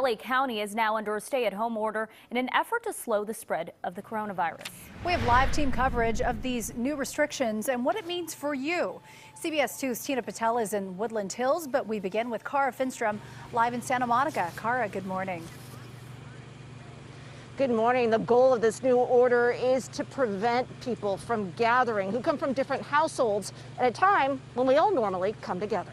LA County is now under a stay-at-home order in an effort to slow the spread of the coronavirus. We have live team coverage of these new restrictions and what it means for you. CBS 2's Tina Patel is in Woodland Hills, but we begin with Cara Finstrom live in Santa Monica. Cara, good morning. Good morning. The goal of this new order is to prevent people from gathering who come from different households at a time when we all normally come together.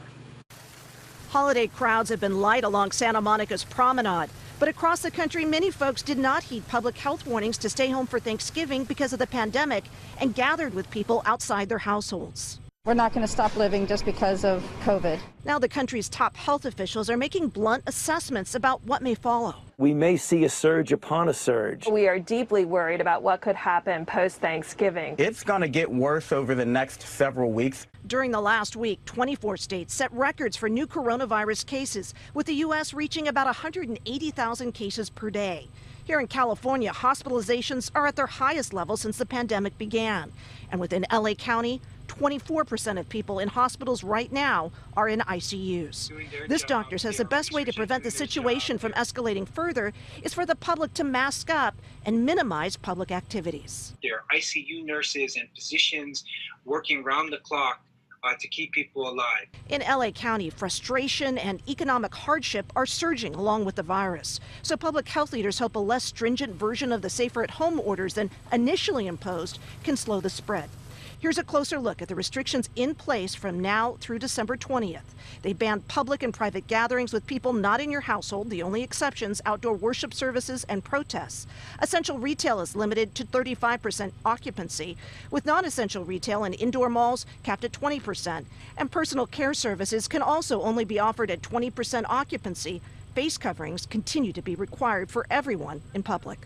Holiday crowds have been light along Santa Monica's promenade, but across the country, many folks did not heed public health warnings to stay home for Thanksgiving because of the pandemic and gathered with people outside their households. We're not going to stop living just because of COVID. Now the country's top health officials are making blunt assessments about what may follow. We may see a surge upon a surge. We are deeply worried about what could happen post-Thanksgiving. It's going to get worse over the next several weeks. During the last week, 24 states set records for new coronavirus cases, with the U.S. reaching about 180,000 cases per day. Here in California, hospitalizations are at their highest level since the pandemic began. And within LA County, 24% of people in hospitals right now are in ICUs. This doctor says the best way to prevent the situation from escalating further is for the public to mask up and minimize public activities. There are ICU nurses and physicians working round the clock to keep people alive. In LA County, frustration and economic hardship are surging along with the virus. So public health leaders hope a less stringent version of the safer at home orders than initially imposed can slow the spread. Here's a closer look at the restrictions in place from now through December 20th. They ban public and private gatherings with people not in your household. The only exceptions, outdoor worship services and protests. Essential retail is limited to 35% occupancy, with non-essential retail and indoor malls capped at 20%. And personal care services can also only be offered at 20% occupancy. Face coverings continue to be required for everyone in public.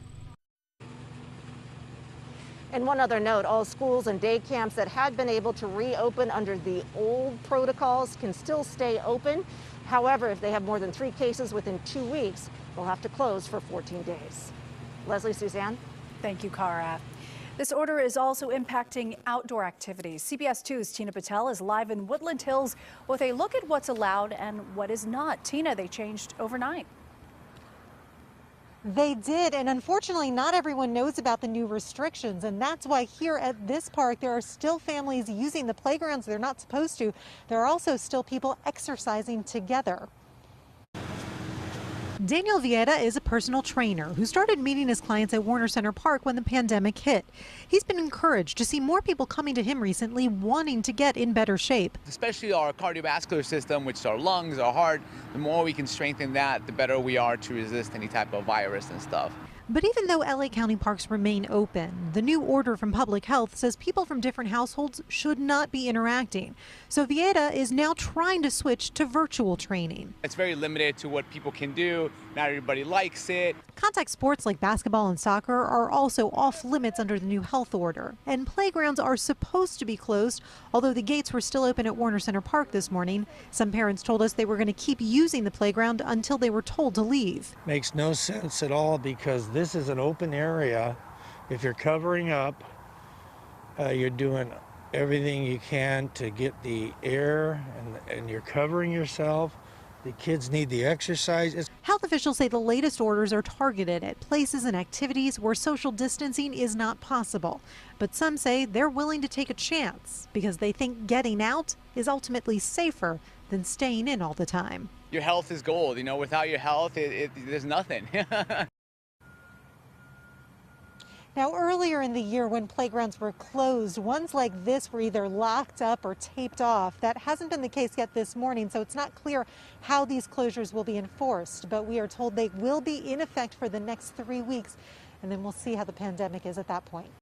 And one other note, all schools and day camps that had been able to reopen under the old protocols can still stay open. However, if they have more than 3 cases within 2 weeks, they'll have to close for 14 days. Leslie, Suzanne? Thank you, Cara. This order is also impacting outdoor activities. CBS 2's Tina Patel is live in Woodland Hills with a look at what's allowed and what is not. Tina, they changed overnight. They did, and unfortunately not everyone knows about the new restrictions, and that's why here at this park there are still families using the playgrounds they're not supposed to. There are also still people exercising together. Daniel Vieira is a personal trainer who started meeting his clients at Warner Center Park when the pandemic hit. He's been encouraged to see more people coming to him recently wanting to get in better shape. Especially our cardiovascular system, which is our lungs, our heart, the more we can strengthen that, the better we are to resist any type of virus and stuff. But even though LA County parks remain open, the new order from Public Health says people from different households should not be interacting. So Vieira is now trying to switch to virtual training. It's very limited to what people can do. Not everybody likes it. Contact sports like basketball and soccer are also off limits under the new health order. And playgrounds are supposed to be closed, although the gates were still open at Warner Center Park this morning. Some parents told us they were going to keep using the playground until they were told to leave. Makes no sense at all because this is an open area. If you're covering up, you're doing everything you can to get the air and you're covering yourself. The kids need the exercise. Health officials say the latest orders are targeted at places and activities where social distancing is not possible. But some say they're willing to take a chance because they think getting out is ultimately safer than staying in all the time. Your health is gold. You know, without your health, there's nothing. Now, earlier in the year when playgrounds were closed, ones like this were either locked up or taped off. That hasn't been the case yet this morning, so it's not clear how these closures will be enforced. But we are told they will be in effect for the next 3 weeks, and then we'll see how the pandemic is at that point.